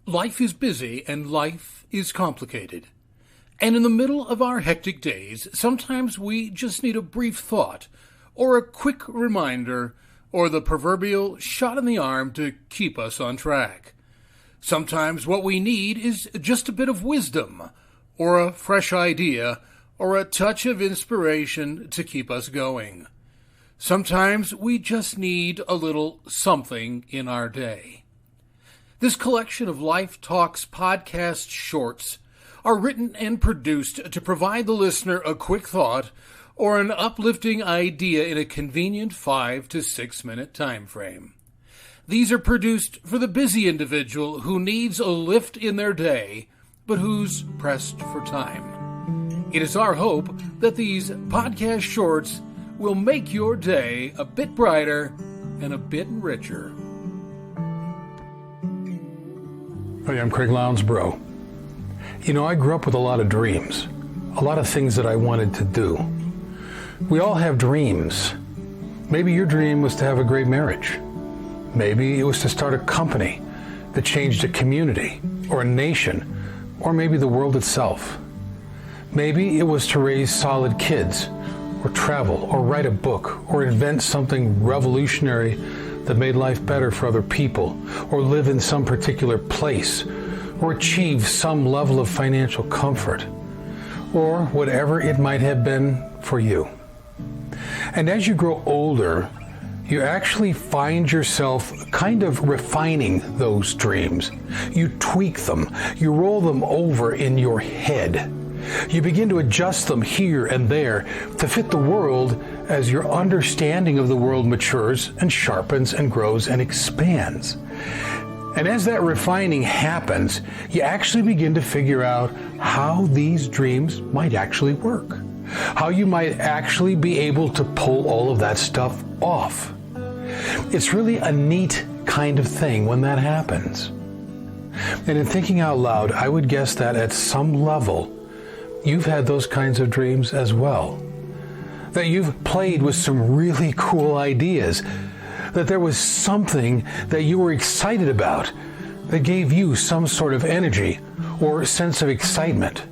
Life is busy and life is complicated. And in the middle of our hectic days, sometimes we just need a brief thought, or a quick reminder, or the proverbial shot in the arm to keep us on track. Sometimes what we need is just a bit of wisdom, or a fresh idea, or a touch of inspiration to keep us going. Sometimes we just need a little something in our day. This collection of Life Talks podcast shorts are written and produced to provide the listener a quick thought or an uplifting idea in a convenient 5 to 6 minute time frame. These are produced for the busy individual who needs a lift in their day, but who's pressed for time. It is our hope that these podcast shorts will make your day a bit brighter and a bit richer. Hey, I'm Craig Lounsborough. You know, I grew up with a lot of dreams, a lot of things that I wanted to do. We all have dreams. Maybe your dream was to have a great marriage. Maybe it was to start a company that changed a community or a nation, or maybe the world itself. Maybe it was to raise solid kids, or travel, or write a book, or invent something revolutionary that made life better for other people, or live in some particular place, or achieve some level of financial comfort, or whatever it might have been for you. And as you grow older, you actually find yourself kind of refining those dreams. You tweak them, you roll them over in your head. You begin to adjust them here and there to fit the world as your understanding of the world matures and sharpens and grows and expands. And as that refining happens, you actually begin to figure out how these dreams might actually work, how you might actually be able to pull all of that stuff off. It's really a neat kind of thing when that happens. And in thinking out loud, I would guess that at some level, you've had those kinds of dreams as well. That you've played with some really cool ideas. That there was something that you were excited about that gave you some sort of energy or sense of excitement.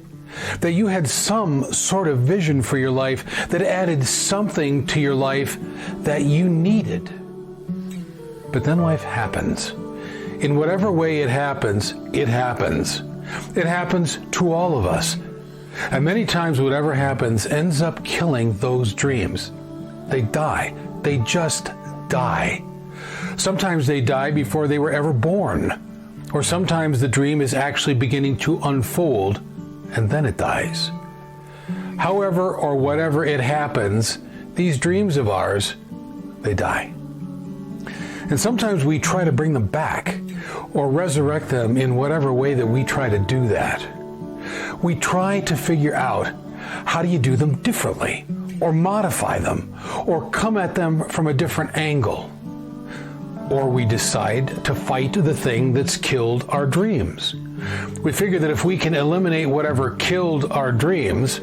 That you had some sort of vision for your life that added something to your life that you needed. But then life happens. In whatever way it happens, it happens. It happens to all of us. And many times whatever happens ends up killing those dreams. They die. They just die. Sometimes they die before they were ever born. Or sometimes the dream is actually beginning to unfold and then it dies. However or whatever it happens, these dreams of ours, they die. And sometimes we try to bring them back or resurrect them in whatever way that we try to do that. We try to figure out how do you do them differently, or modify them, or come at them from a different angle. Or we decide to fight the thing that's killed our dreams. We figure that if we can eliminate whatever killed our dreams,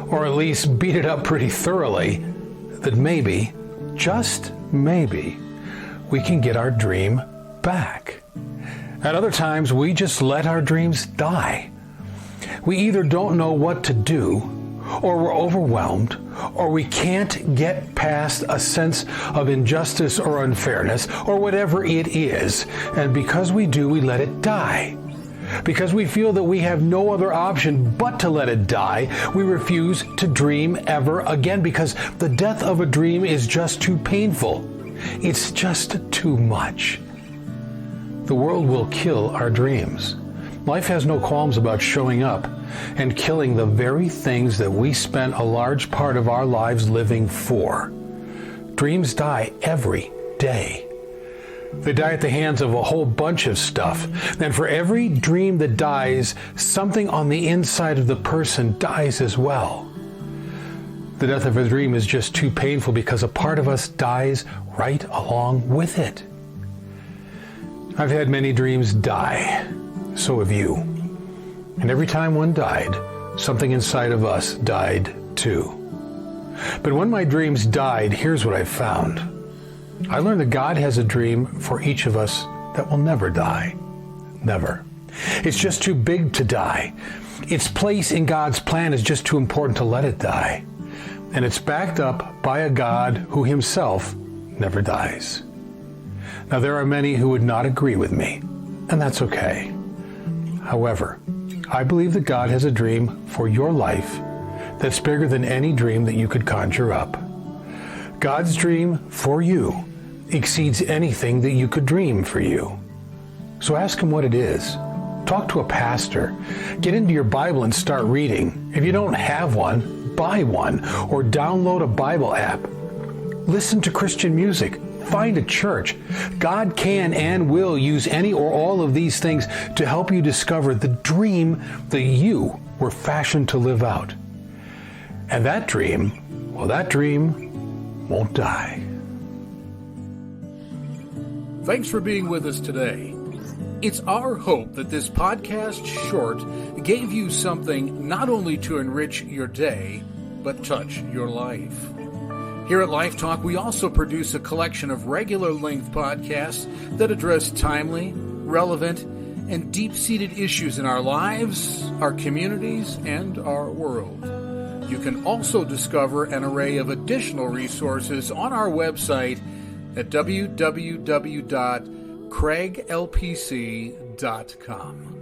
or at least beat it up pretty thoroughly, that maybe, just maybe, we can get our dream back. At other times, we just let our dreams die. We either don't know what to do, or we're overwhelmed, or we can't get past a sense of injustice or unfairness, or whatever it is. And because we do, we let it die. Because we feel that we have no other option but to let it die, we refuse to dream ever again, because the death of a dream is just too painful. It's just too much. The world will kill our dreams. Life has no qualms about showing up and killing the very things that we spent a large part of our lives living for. Dreams die every day. They die at the hands of a whole bunch of stuff. And for every dream that dies, something on the inside of the person dies as well. The death of a dream is just too painful because a part of us dies right along with it. I've had many dreams die. So have you. And every time one died, something inside of us died too. But when my dreams died, here's what I found. I learned that God has a dream for each of us that will never die. Never. It's just too big to die. Its place in God's plan is just too important to let it die. And it's backed up by a God who himself never dies. Now, there are many who would not agree with me, and that's okay. However, I believe that God has a dream for your life that's bigger than any dream that you could conjure up. God's dream for you exceeds anything that you could dream for you. So ask him what it is. Talk to a pastor. Get into your Bible and start reading. If you don't have one, buy one or download a Bible app. Listen to Christian music. Find a church. God can and will use any or all of these things to help you discover the dream that you were fashioned to live out. And that dream won't die. Thanks for being with us today. It's our hope that this podcast short gave you something not only to enrich your day, but touch your life. Here at Life Talk, we also produce a collection of regular-length podcasts that address timely, relevant, and deep-seated issues in our lives, our communities, and our world. You can also discover an array of additional resources on our website at www.craiglpc.com.